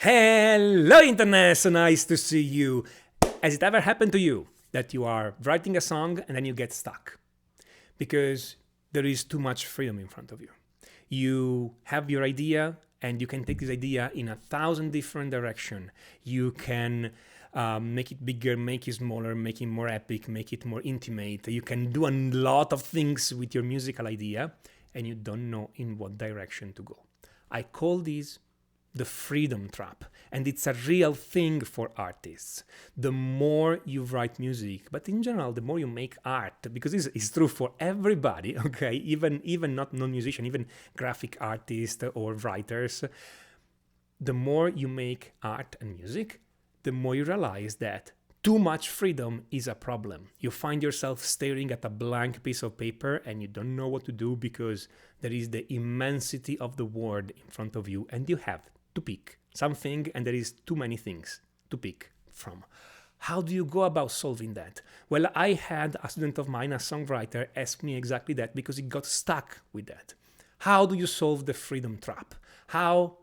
Hello, Internet! So nice to see you. Has it ever happened to you that you are writing a song and then you get stuck? Because there is too much freedom in front of you. You have your idea and you can take this idea in 1,000 different directions. You can make it bigger, make it smaller, make it more epic, make it more intimate. You can do a lot of things with your musical idea and you don't know in what direction to go. I call this the freedom trap, and it's a real thing for artists. The more you write music, but in general, the more you make art, because this is true for everybody, okay? Even not non-musician, even graphic artists or writers. The more you make art and music, the more you realize that too much freedom is a problem. You find yourself staring at a blank piece of paper and you don't know what to do because there is the immensity of the world in front of you and you have to pick something and there is too many things to pick from. How do you go about solving that? Well, I had a student of mine, a songwriter, ask me exactly that because he got stuck with that. How do you solve the freedom trap? How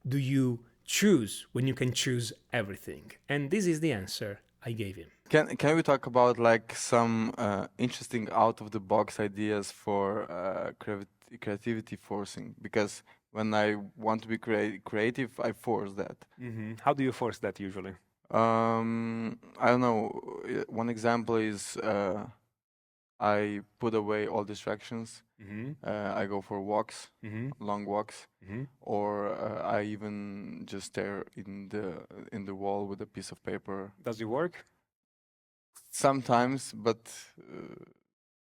do you choose when you can choose everything? And this is the answer I gave him. Can we talk about like some interesting out of the box ideas for creativity forcing? Because when I want to be creative, I force that. How do you force that usually? I don't know. One example is I put away all distractions. I go for walks, long walks, or I even just stare in the wall with a piece of paper. Does it work? Sometimes, but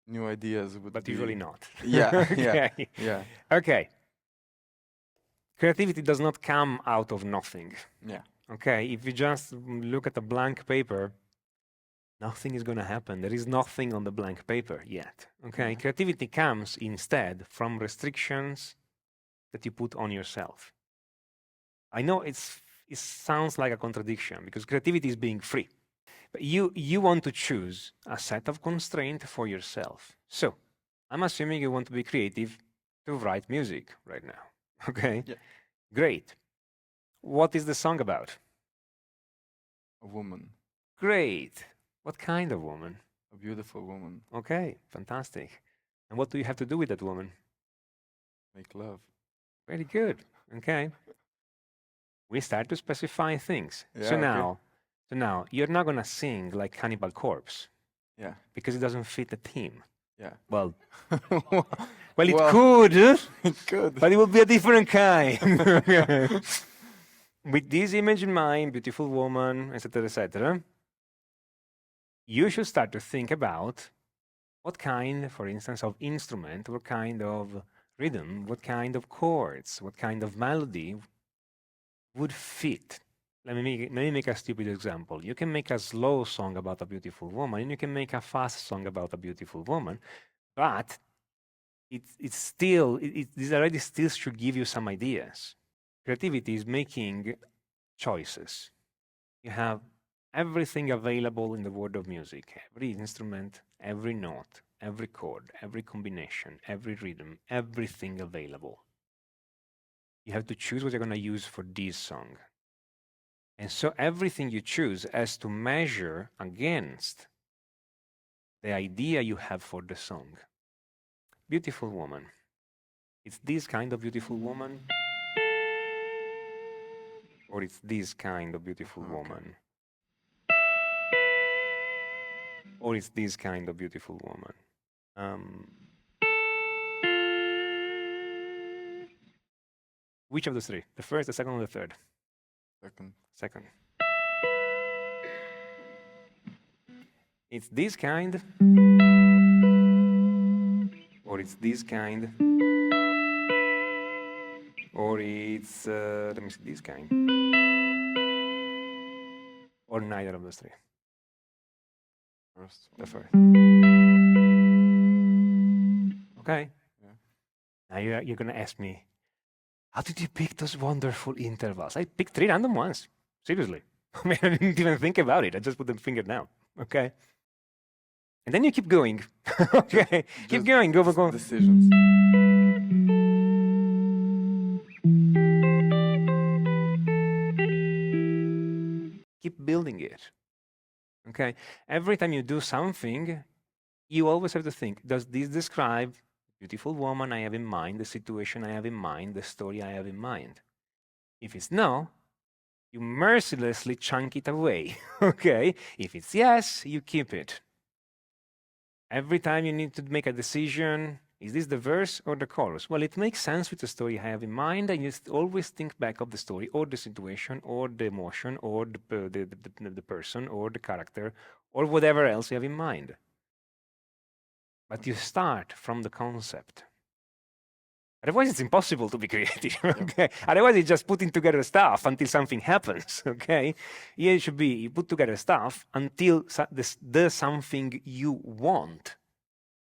new ideas would. But be... usually not. Yeah, Okay. yeah. Okay. Creativity does not come out of nothing. Yeah. Okay, if you just look at a blank paper, nothing is going to happen. There is nothing on the blank paper yet. Okay, Yeah. creativity comes instead from restrictions that you put on yourself. I know it sounds like a contradiction because creativity is being free. But you want to choose a set of constraints for yourself. So I'm assuming you want to be creative to write music right now. Okay, Yeah. Great. What is the song about? A woman, Great. What kind of woman? a beautiful woman, Okay, fantastic. And what do you have to do with that woman? make love. Very good. Okay. We start to specify things. Yeah, So okay. now you're not gonna sing like Cannibal Corpse Yeah, because it doesn't fit the theme. yeah. Well, Well, it could, it could. but it would be a different kind. With this image in mind, beautiful woman, etc., etc., you should start to think about what kind, for instance, of instrument, what kind of rhythm, what kind of chords, what kind of melody would fit. Let me make a stupid example. You can make a slow song about a beautiful woman, and you can make a fast song about a beautiful woman, but this already still should give you some ideas. Creativity is making choices. You have everything available in the world of music, every instrument, every note, every chord, every combination, every rhythm, everything available. You have to choose what you're going to use for this song. And so everything you choose has to measure against the idea you have for the song. Beautiful woman. It's this kind of beautiful woman, or it's this kind of beautiful woman, or it's this kind of beautiful woman. Which of the three? The first, the second, or the third? Second. It's this kind, or it's this kind, or it's, let me see, this kind, or neither of those three. The first. Okay. Yeah. Now you're going to ask me, how did you pick those wonderful intervals? I picked 3 random ones. Seriously. I mean, I didn't even think about it. I just put the finger down. Okay. And then you keep going. Okay. Keep going. Go. Decisions. Keep building it. Okay? Every time you do something, you always have to think, does this describe the beautiful woman I have in mind, the situation I have in mind, the story I have in mind? If it's no, you mercilessly chunk it away. Okay? If it's yes, you keep it. Every time you need to make a decision, is this the verse or the chorus? Well, it makes sense with the story I have in mind, and you always think back of the story or the situation or the emotion or the person or the character or whatever else you have in mind. But you start from the concept. Otherwise, it's impossible to be creative. Okay. Otherwise, it's just putting together stuff until something happens. Okay. Here it should be you put together stuff until the something you want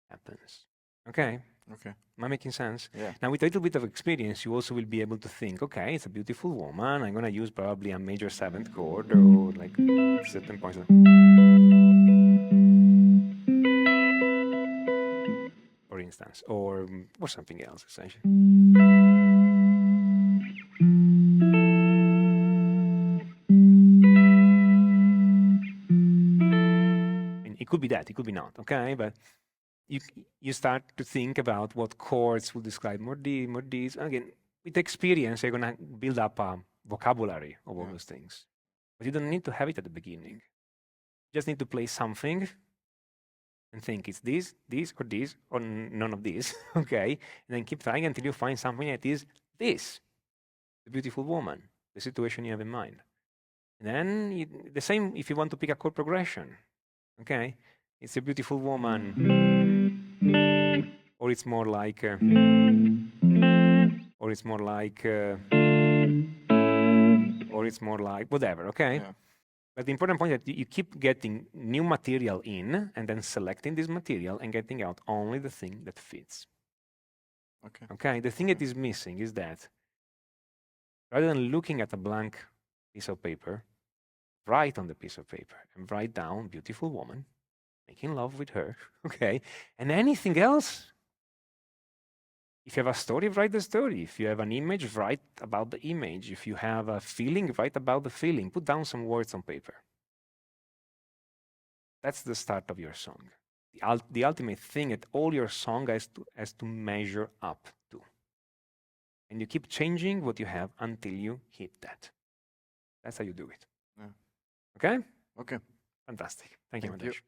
happens. Okay. Okay. Am I making sense? Yeah. Now, with a little bit of experience, you also will be able to think, okay, it's a beautiful woman. I'm going to use probably a major seventh chord or like certain points. For instance, or something else, essentially. And it could be that, it could be not, okay? But you start to think about what chords will describe more these. Again, with experience, you're going to build up a vocabulary of all those things. But you don't need to have it at the beginning. You just need to play something and think it's this, or none of these, okay? And then keep trying until you find something that is this, the beautiful woman, the situation you have in mind. And then the same if you want to pick a chord progression, okay? It's a beautiful woman, or it's more like, or it's more like, or it's more like, whatever, okay? Yeah. But the important point is that you keep getting new material in and then selecting this material and getting out only the thing that fits. Okay. Okay, the thing that is missing is that rather than looking at a blank piece of paper, write on the piece of paper and write down beautiful woman, making love with her, okay? And anything else, if you have a story, write the story. If you have an image, write about the image. If you have a feeling, write about the feeling. Put down some words on paper. That's the start of your song. The ultimate thing that all your song has to measure up to. And you keep changing what you have until you hit that. That's how you do it. Yeah. Okay? Okay. Fantastic. Thank you, Thank you. Matej.